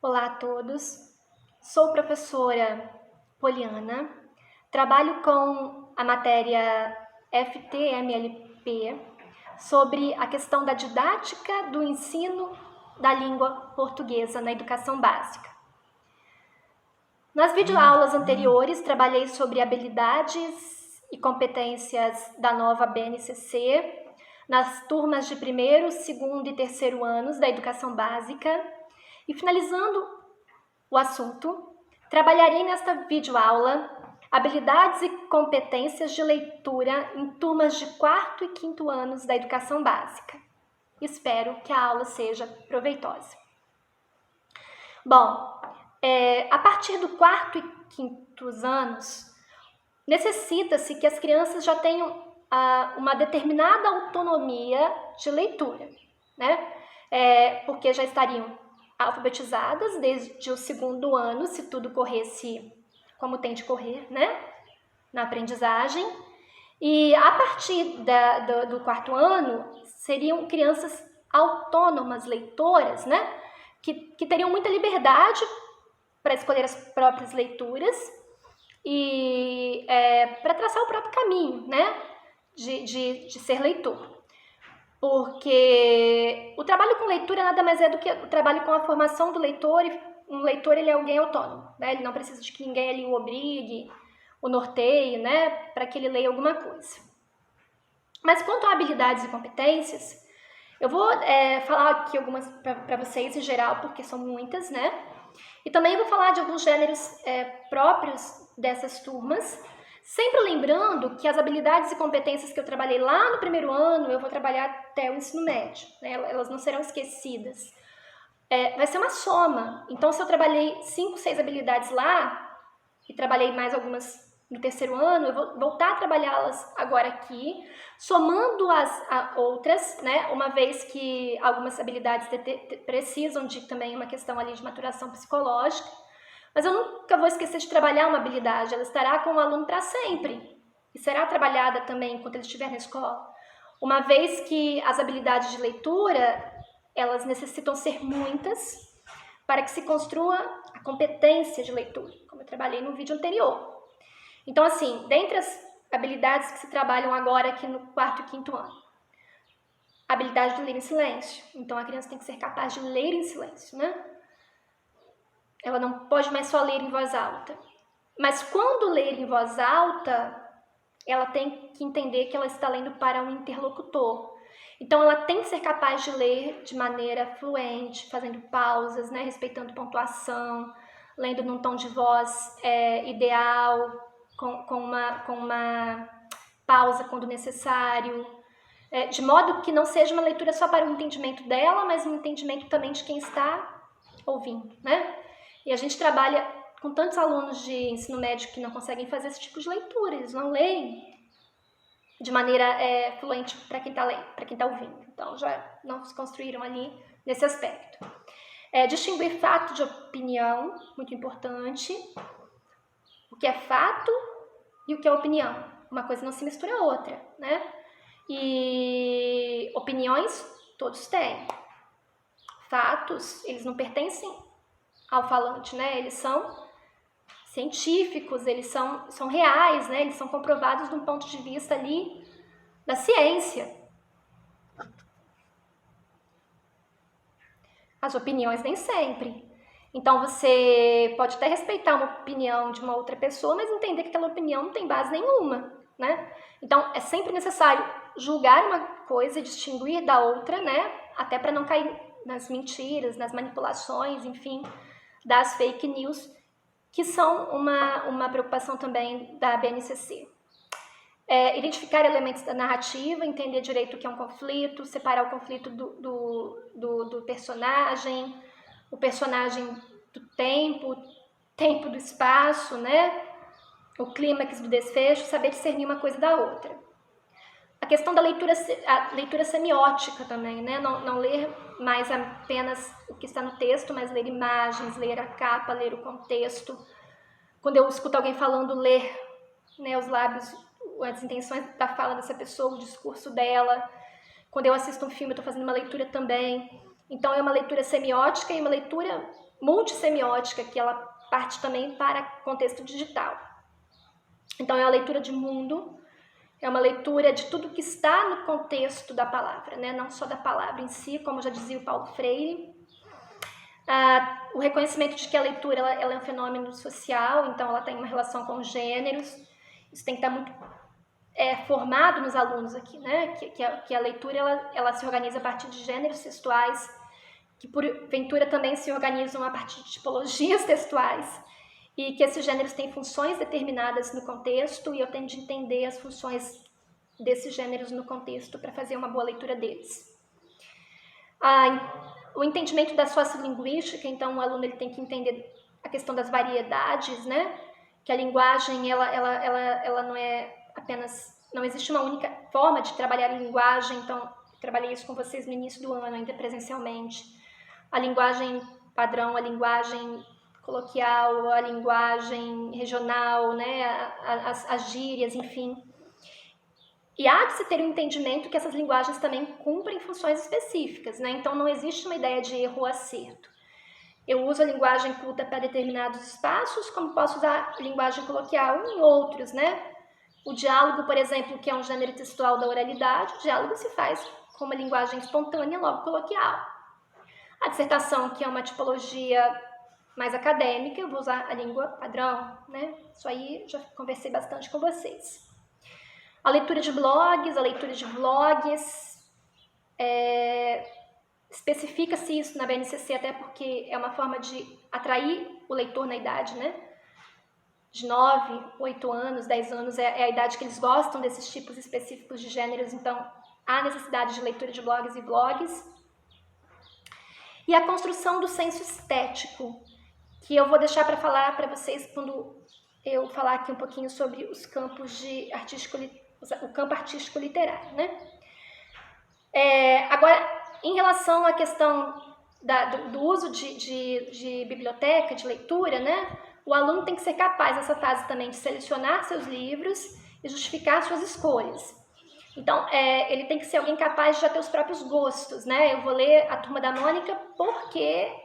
Olá a todos, sou professora Poliana, trabalho com a matéria FTMLP sobre a questão da didática do ensino da língua portuguesa na educação básica. Nas videoaulas anteriores, trabalhei sobre habilidades e competências da nova BNCC nas turmas de primeiro, segundo e terceiro anos da educação básica. E finalizando o assunto, trabalharei nesta videoaula habilidades e competências de leitura em turmas de quarto e quinto anos da educação básica. Espero que a aula seja proveitosa. Bom, a partir do quarto e quintos anos, necessita-se que as crianças já tenham uma determinada autonomia de leitura, né? Porque já estariam alfabetizadas desde o segundo ano, se tudo corresse como tem de correr, né? Na aprendizagem. E a partir do quarto ano, seriam crianças autônomas leitoras, né? Que teriam muita liberdade para escolher as próprias leituras e para traçar o próprio caminho, né? De ser leitor. Porque o trabalho com leitura nada mais é do que o trabalho com a formação do leitor, e um leitor ele é alguém autônomo, né? Ele não precisa de que ninguém ali o obrigue, o norteie, né? Para que ele leia alguma coisa. Mas quanto a habilidades e competências, eu vou falar aqui algumas para vocês em geral, porque são muitas, né? E também vou falar de alguns gêneros próprios dessas turmas, sempre lembrando que as habilidades e competências que eu trabalhei lá no primeiro ano, eu vou trabalhar até o ensino médio, né? Elas não serão esquecidas. Vai ser uma soma. Então, se eu trabalhei 5, 6 habilidades lá, e trabalhei mais algumas no terceiro ano, eu vou voltar a trabalhá-las agora aqui, somando a outras, né? Uma vez que algumas habilidades precisam de também uma questão ali de maturação psicológica. Mas eu nunca vou esquecer de trabalhar uma habilidade, ela estará com o aluno para sempre e será trabalhada também enquanto ele estiver na escola. Uma vez que as habilidades de leitura, elas necessitam ser muitas para que se construa a competência de leitura, como eu trabalhei no vídeo anterior. Então, assim, dentre as habilidades que se trabalham agora aqui no quarto e quinto ano, a habilidade de ler em silêncio. Então, a criança tem que ser capaz de ler em silêncio, né? Ela não pode mais só ler em voz alta. Mas quando ler em voz alta, ela tem que entender que ela está lendo para um interlocutor. Então, ela tem que ser capaz de ler de maneira fluente, fazendo pausas, né, respeitando pontuação, lendo num tom de voz ideal, com uma pausa quando necessário, de modo que não seja uma leitura só para o entendimento dela, mas um entendimento também de quem está ouvindo, né? E a gente trabalha com tantos alunos de ensino médio que não conseguem fazer esse tipo de leitura, eles não leem de maneira fluente para quem está ouvindo. Então, já não se construíram ali nesse aspecto. Distinguir fato de opinião, muito importante. O que é fato e o que é opinião. Uma coisa não se mistura a outra, né? E opiniões, todos têm. Fatos, eles não pertencem ao falante, né? Eles são científicos, eles são reais, né? Eles são comprovados de um ponto de vista ali da ciência. As opiniões nem sempre. Então, você pode até respeitar uma opinião de uma outra pessoa, mas entender que aquela opinião não tem base nenhuma, né? Então, é sempre necessário julgar uma coisa e distinguir da outra, né? Até para não cair nas mentiras, nas manipulações, enfim, das fake news, que são uma preocupação também da BNCC. Identificar elementos da narrativa, entender direito o que é um conflito, separar o conflito do personagem, o personagem do tempo do espaço, né? O clímax do desfecho, saber discernir uma coisa da outra. A questão da leitura semiótica também, né? Não ler mais apenas o que está no texto, mas ler imagens, ler a capa, ler o contexto. Quando eu escuto alguém falando, ler, né, os lábios, as intenções da fala dessa pessoa, o discurso dela. Quando eu assisto um filme, eu estou fazendo uma leitura também. Então, é uma leitura semiótica e uma leitura multissemiótica, que ela parte também para contexto digital. Então, é uma leitura de mundo, é uma leitura de tudo que está no contexto da palavra, né? Não só da palavra em si, como já dizia o Paulo Freire. O reconhecimento de que a leitura ela é um fenômeno social, então ela tem uma relação com os gêneros. Isso tem que estar muito formado nos alunos aqui, né? Que a leitura ela se organiza a partir de gêneros textuais, que porventura também se organizam a partir de tipologias textuais, e que esses gêneros têm funções determinadas no contexto, e eu tenho de entender as funções desses gêneros no contexto para fazer uma boa leitura deles. O entendimento da sociolinguística, então o aluno ele tem que entender a questão das variedades, né? Que a linguagem ela não é apenas, não existe uma única forma de trabalhar a linguagem, então trabalhei isso com vocês no início do ano, ainda presencialmente. A linguagem padrão, a linguagem coloquial, a linguagem regional, né? As gírias, enfim. E há de se ter um entendimento que essas linguagens também cumprem funções específicas, né? Então não existe uma ideia de erro ou acerto. Eu uso a linguagem culta para determinados espaços, como posso usar a linguagem coloquial em outros, né? O diálogo, por exemplo, que é um gênero textual da oralidade, o diálogo se faz com uma linguagem espontânea, logo coloquial. A dissertação, que é uma tipologia mais acadêmica, eu vou usar a língua padrão, né? Isso aí já conversei bastante com vocês. A leitura de blogs, a leitura de vlogs, especifica-se isso na BNCC até porque é uma forma de atrair o leitor na idade, né? De 9, 8 anos, 10 anos é a idade que eles gostam desses tipos específicos de gêneros, então há necessidade de leitura de blogs e vlogs. E a construção do senso estético, que eu vou deixar para falar para vocês quando eu falar aqui um pouquinho sobre os campos de o campo artístico literário, né? Agora, em relação à questão do uso de biblioteca, de leitura, né? O aluno tem que ser capaz, nessa fase também, de selecionar seus livros e justificar suas escolhas. Então, ele tem que ser alguém capaz de já ter os próprios gostos, né? Eu vou ler A Turma da Mônica porque...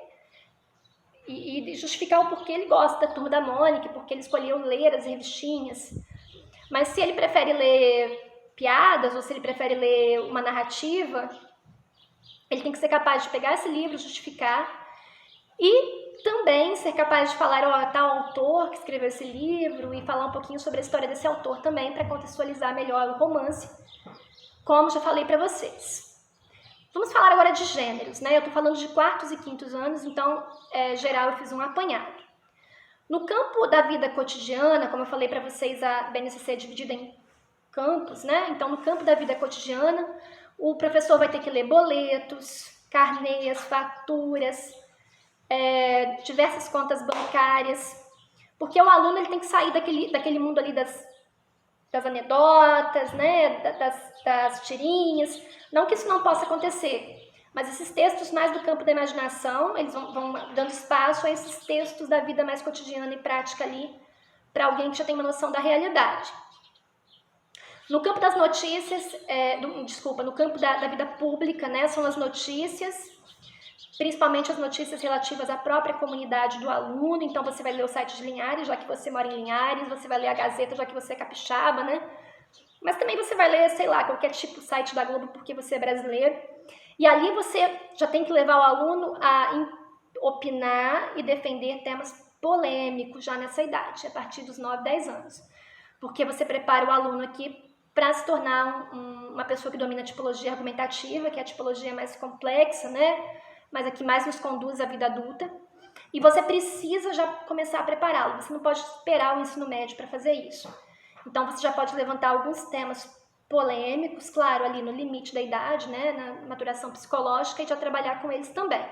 E justificar o porquê ele gosta da Turma da Mônica, porque ele escolheu ler as revistinhas. Mas se ele prefere ler piadas, ou se ele prefere ler uma narrativa, ele tem que ser capaz de pegar esse livro, justificar, e também ser capaz de falar, tal autor que escreveu esse livro, e falar um pouquinho sobre a história desse autor também, para contextualizar melhor o romance, como já falei para vocês. Vamos falar agora de gêneros, né? Eu estou falando de quartos e quintos anos, então, geral, eu fiz um apanhado. No campo da vida cotidiana, como eu falei para vocês, a BNCC é dividida em campos, né? Então, no campo da vida cotidiana, o professor vai ter que ler boletos, carnês, faturas, diversas contas bancárias, porque o aluno ele tem que sair daquele mundo ali das anedotas, né? das tirinhas. Não que isso não possa acontecer, mas esses textos mais do campo da imaginação, eles vão dando espaço a esses textos da vida mais cotidiana e prática ali, para alguém que já tem uma noção da realidade. No campo das notícias, no campo da vida pública, né, são as notícias, principalmente as notícias relativas à própria comunidade do aluno. Então você vai ler o site de Linhares, já que você mora em Linhares, você vai ler a Gazeta, já que você é capixaba, né? Mas também você vai ler, sei lá, qualquer tipo de site da Globo porque você é brasileiro. E ali você já tem que levar o aluno a opinar e defender temas polêmicos já nessa idade, a partir dos 9, 10 anos. Porque você prepara o aluno aqui para se tornar uma pessoa que domina a tipologia argumentativa, que é a tipologia mais complexa, né? Mas a que mais nos conduz à vida adulta. E você precisa já começar a prepará-lo. Você não pode esperar o ensino médio para fazer isso. Então, você já pode levantar alguns temas polêmicos, claro, ali no limite da idade, né, na maturação psicológica, e já trabalhar com eles também.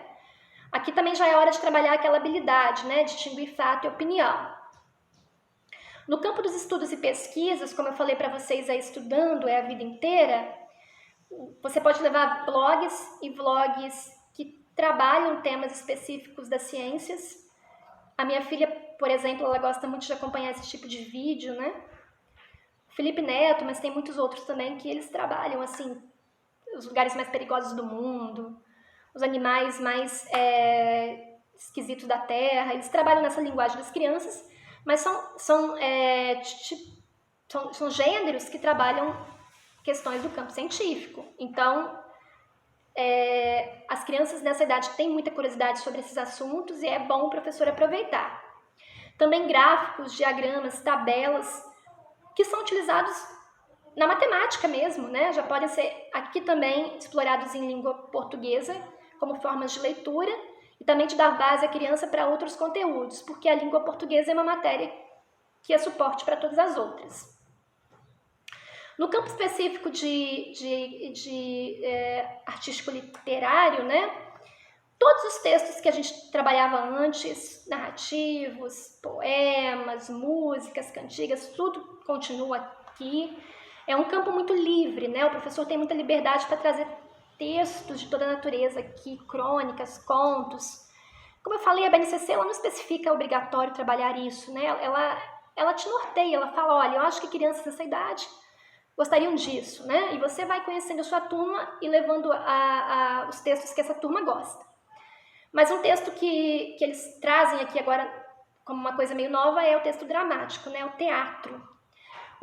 Aqui também já é hora de trabalhar aquela habilidade, né, distinguir fato e opinião. No campo dos estudos e pesquisas, como eu falei para vocês, estudando a vida inteira, você pode levar blogs e vlogs que trabalham temas específicos das ciências. A minha filha, por exemplo, ela gosta muito de acompanhar esse tipo de vídeo, né? Felipe Neto, mas tem muitos outros também que eles trabalham, assim, os lugares mais perigosos do mundo, os animais mais esquisitos da Terra. Eles trabalham nessa linguagem das crianças, mas são gêneros que trabalham questões do campo científico. Então, as crianças nessa idade têm muita curiosidade sobre esses assuntos e é bom o professor aproveitar. Também gráficos, diagramas, tabelas, que são utilizados na matemática mesmo, né? Já podem ser aqui também explorados em língua portuguesa, como formas de leitura, e também de dar base à criança para outros conteúdos, porque a língua portuguesa é uma matéria que é suporte para todas as outras. No campo específico artístico literário, né? Todos os textos que a gente trabalhava antes, narrativos, poemas, músicas, cantigas, tudo continua aqui. É um campo muito livre, né? O professor tem muita liberdade para trazer textos de toda a natureza aqui, crônicas, contos. Como eu falei, a BNCC ela não especifica obrigatório trabalhar isso, né? Ela te norteia, ela fala, olha, eu acho que crianças dessa idade gostariam disso, né? E você vai conhecendo a sua turma e levando os textos que essa turma gosta. Mas um texto que eles trazem aqui agora como uma coisa meio nova é o texto dramático, né? O teatro.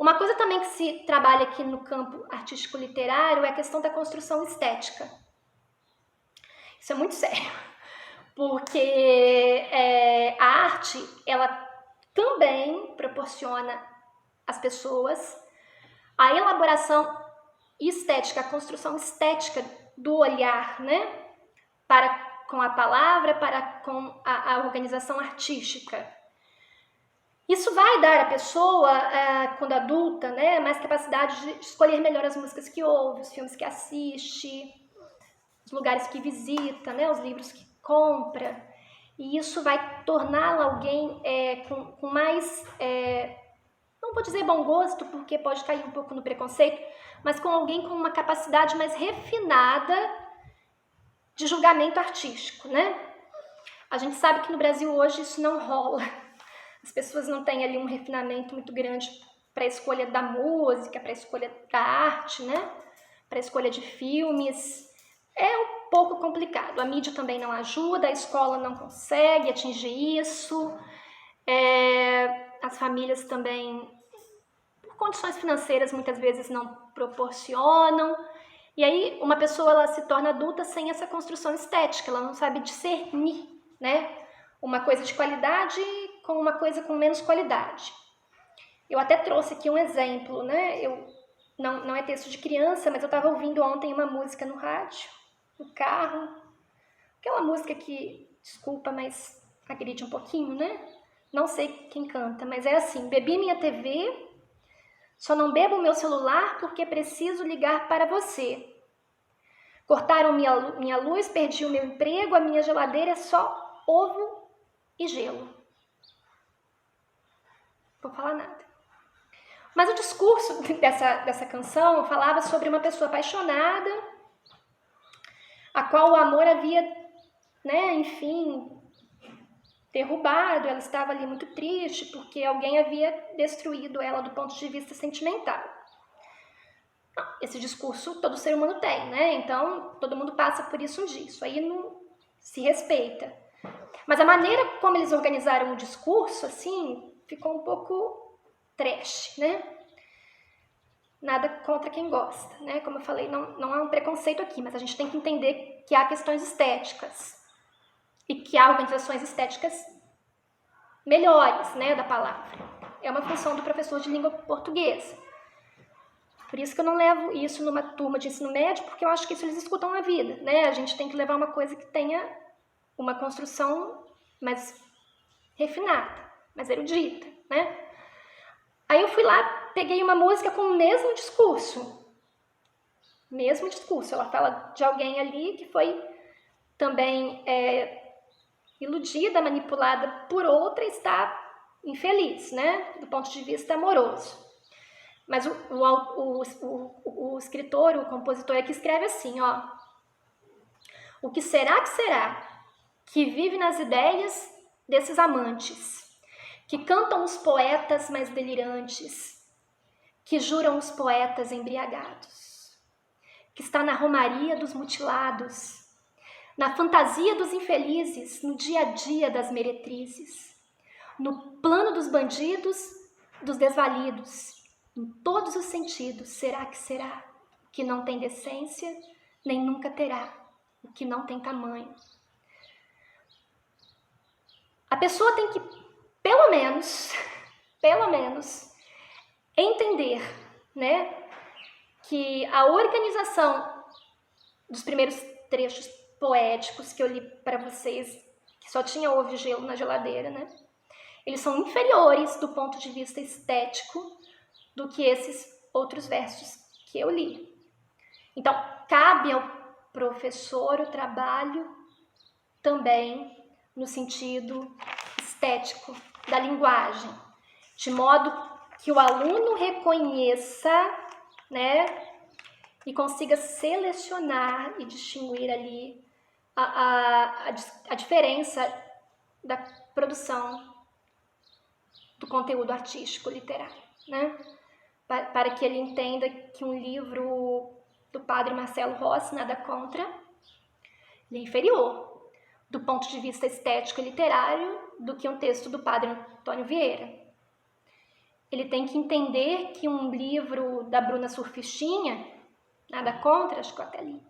Uma coisa também que se trabalha aqui no campo artístico literário é a questão da construção estética. Isso é muito sério, porque a arte, ela também proporciona às pessoas a elaboração estética, a construção estética do olhar, né? Para com a palavra, para com a organização artística. Isso vai dar à pessoa, quando adulta, né, mais capacidade de escolher melhor as músicas que ouve, os filmes que assiste, os lugares que visita, né, os livros que compra. E isso vai torná-la alguém com mais, não vou dizer bom gosto, porque pode cair um pouco no preconceito, mas com alguém com uma capacidade mais refinada de julgamento artístico, né? A gente sabe que no Brasil hoje isso não rola. As pessoas não têm ali um refinamento muito grande para a escolha da música, para a escolha da arte, né? Para a escolha de filmes. É um pouco complicado. A mídia também não ajuda, a escola não consegue atingir isso. As famílias também, por condições financeiras, muitas vezes não proporcionam. E aí uma pessoa ela se torna adulta sem essa construção estética, ela não sabe discernir, né? Uma coisa de qualidade com uma coisa com menos qualidade. Eu até trouxe aqui um exemplo, né? Não é texto de criança, mas eu estava ouvindo ontem uma música no rádio, no carro. Aquela música que, desculpa, mas agride um pouquinho, né? Não sei quem canta, mas é assim: bebi minha TV, só não bebo meu celular porque preciso ligar para você. Cortaram minha luz, perdi o meu emprego, a minha geladeira é só ovo e gelo. Não vou falar nada. Mas o discurso dessa canção falava sobre uma pessoa apaixonada, a qual o amor havia, né, enfim, derrubado. Ela estava ali muito triste porque alguém havia destruído ela do ponto de vista sentimental. Esse discurso todo ser humano tem, né? Então, todo mundo passa por isso um dia. Isso aí não se respeita. Mas a maneira como eles organizaram o discurso, assim, ficou um pouco trash, né? Nada contra quem gosta, né? Como eu falei, não há um preconceito aqui, mas a gente tem que entender que há questões estéticas e que há organizações estéticas melhores, né, da palavra. É uma função do professor de língua portuguesa. Por isso que eu não levo isso numa turma de ensino médio, porque eu acho que isso eles escutam na vida, né? A gente tem que levar uma coisa que tenha uma construção mais refinada, mais erudita, né? Aí eu fui lá, peguei uma música com o mesmo discurso. Mesmo discurso. Ela fala de alguém ali que foi também iludida, manipulada por outra e está infeliz, né? Do ponto de vista amoroso. Mas o escritor, o compositor aqui escreve assim, ó: o que será que vive nas ideias desses amantes, que cantam os poetas mais delirantes, que juram os poetas embriagados, que está na romaria dos mutilados, na fantasia dos infelizes, no dia a dia das meretrizes, no plano dos bandidos, dos desvalidos, em todos os sentidos, será que será? O que não tem decência, nem nunca terá, o que não tem tamanho. A pessoa tem que, pelo menos, entender, né, que a organização dos primeiros trechos poéticos que eu li para vocês, que só tinha ovo e gelo na geladeira, né, eles são inferiores do ponto de vista estético do que esses outros versos que eu li. Então, cabe ao professor o trabalho também no sentido estético da linguagem, de modo que o aluno reconheça, né, e consiga selecionar e distinguir ali a diferença da produção do conteúdo artístico literário, né, para que ele entenda que um livro do padre Marcelo Rossi, nada contra, ele é inferior do ponto de vista estético e literário do que um texto do padre Antônio Vieira. Ele tem que entender que um livro da Bruna Surfistinha, nada contra, acho que eu até li,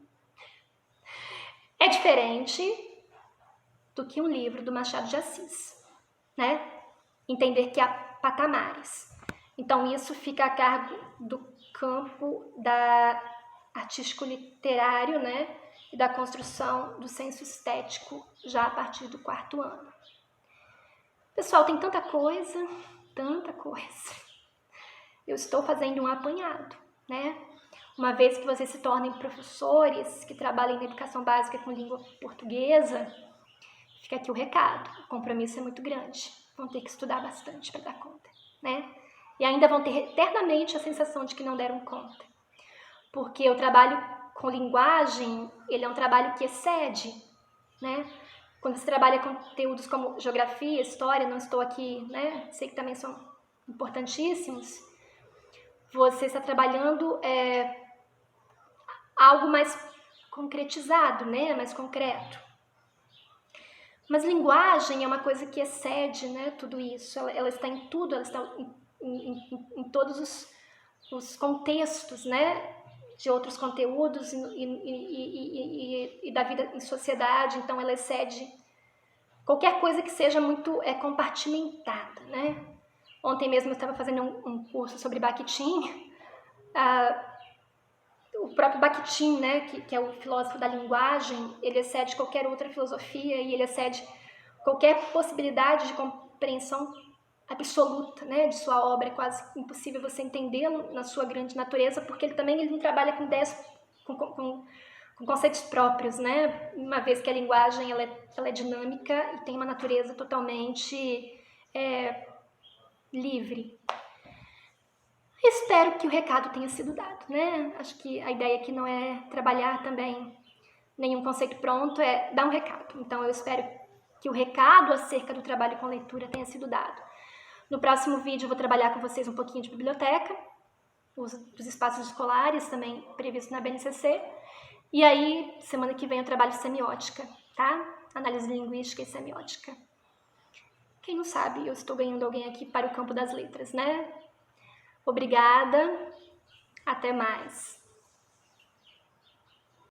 é diferente do que um livro do Machado de Assis, né? Entender que há patamares. Então, isso fica a cargo do campo da artístico-literário, né? E da construção do senso estético já a partir do 4º ano. Pessoal, tem tanta coisa. Eu estou fazendo um apanhado, né? Uma vez que vocês se tornem professores que trabalhem na educação básica com língua portuguesa, fica aqui o recado, o compromisso é muito grande, vão ter que estudar bastante para dar conta, né? E ainda vão ter eternamente a sensação de que não deram conta, porque o trabalho com linguagem, ele é um trabalho que excede, né? Quando você trabalha com conteúdos como geografia, história, não estou aqui, né? Sei que também são importantíssimos, você está trabalhando algo mais concretizado, né? Mais concreto. Mas linguagem é uma coisa que excede, né, tudo isso. Ela está em tudo, ela está em todos os contextos, né, de outros conteúdos e da vida em sociedade. Então, ela excede qualquer coisa que seja muito compartimentada, né? Ontem mesmo eu estava fazendo um curso sobre Bakhtin. O próprio Bakhtin, né, que é o filósofo da linguagem, ele excede qualquer outra filosofia e ele excede qualquer possibilidade de compreensão absoluta, né, de sua obra. É quase impossível você entendê-lo na sua grande natureza, porque ele não trabalha com ideias, com conceitos próprios, né, uma vez que a linguagem ela é dinâmica e tem uma natureza totalmente livre. Espero que o recado tenha sido dado, né? Acho que a ideia aqui não é trabalhar também nenhum conceito pronto, é dar um recado. Então, eu espero que o recado acerca do trabalho com leitura tenha sido dado. No próximo vídeo, eu vou trabalhar com vocês um pouquinho de biblioteca, dos espaços escolares, também previsto na BNCC. E aí, semana que vem, eu trabalho semiótica, tá? Análise linguística e semiótica. Quem não sabe, eu estou ganhando alguém aqui para o campo das letras, né? Obrigada, até mais.